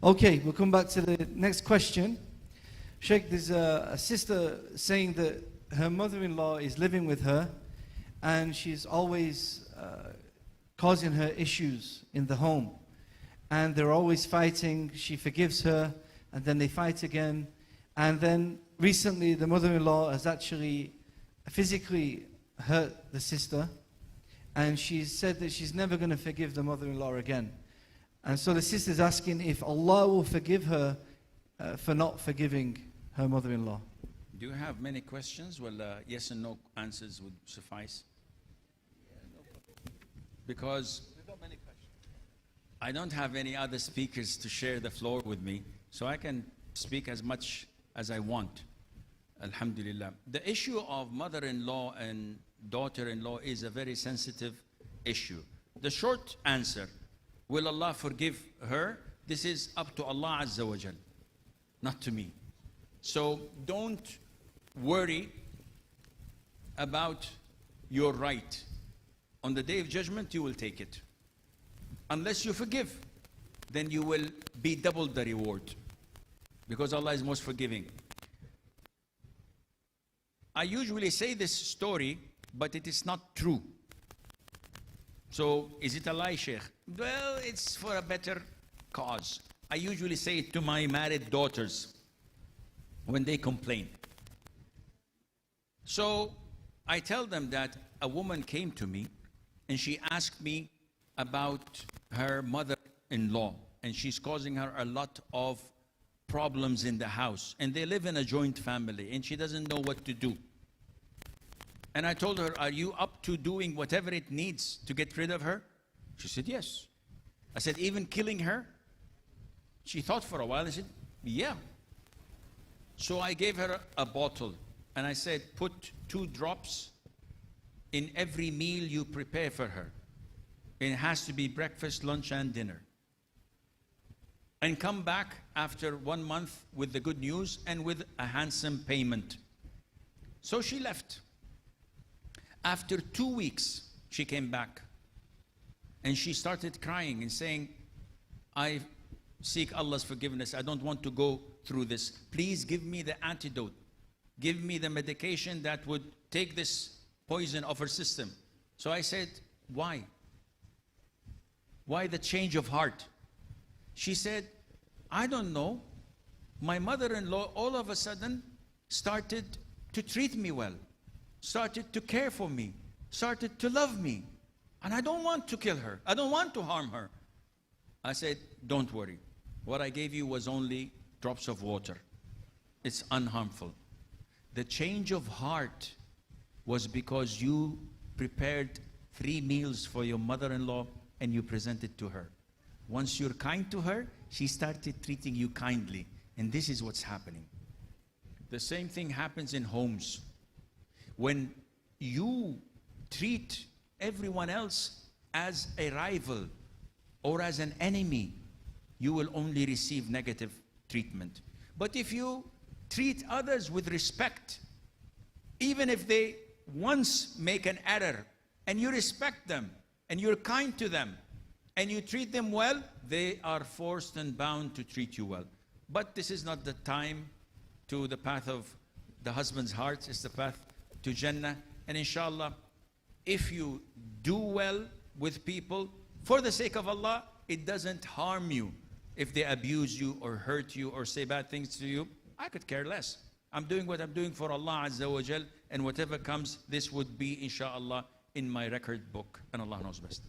Okay, we'll come back to the next question. Sheikh, there's a sister saying that her mother-in-law is living with her and she's always causing her issues in the home. And they're always fighting. She forgives her and then they fight again. And then recently the mother-in-law has actually physically hurt the sister. And she said that she's never going to forgive the mother-in-law again. And so the sister's asking if Allah will forgive her for not forgiving her mother-in-law. Do you have many questions? Well, yes and no answers would suffice. Because I don't have any other speakers to share the floor with me, so I can speak as much as I want. Alhamdulillah. The issue of mother-in-law and daughter-in-law is a very sensitive issue. The short answer, will Allah forgive her? This is up to Allah Azza wa Jal, not to me. So don't worry about your right. On the day of judgment, you will take it. Unless you forgive, then you will be double the reward. Because Allah is most forgiving. I usually say this story, but it is not true. So, is it a lie, Sheikh? Well, it's for a better cause. I usually say it to my married daughters when they complain. So, I tell them that a woman came to me and she asked me about her mother-in-law, and she's causing her a lot of problems in the house. And they live in a joint family, and she doesn't know what to do. And I told her, are you up to doing whatever it needs to get rid of her? She said, yes. I said, even killing her? She thought for a while. I said, yeah. So I gave her a bottle. And I said, put 2 drops in every meal you prepare for her. It has to be breakfast, lunch, and dinner. And come back after 1 month with the good news and with a handsome payment. So she left. After 2 weeks, she came back. And she started crying and saying, I seek Allah's forgiveness. I don't want to go through this. Please give me the antidote. Give me the medication that would take this poison off her system. So I said, why? Why the change of heart? She said, I don't know. My mother-in-law all of a sudden started to treat me well. Started to care for me, started to love me. And I don't want to kill her. I don't want to harm her. I said, don't worry. What I gave you was only drops of water. It's unharmful. The change of heart was because you prepared 3 meals for your mother-in-law and you presented to her. Once you're kind to her, she started treating you kindly. And this is what's happening. The same thing happens in homes. When you treat everyone else as a rival or as an enemy, you will only receive negative treatment. But if you treat others with respect, even if they once make an error, and you respect them, and you're kind to them, and you treat them well, they are forced and bound to treat you well. But this is not the time to the path of the husband's heart, it's the path to Jannah. And inshallah, if you do well with people, for the sake of Allah, it doesn't harm you. If they abuse you or hurt you or say bad things to you, I could care less. I'm doing what I'm doing for Allah Azza wa Jal, and whatever comes, this would be inshallah in my record book, and Allah knows best.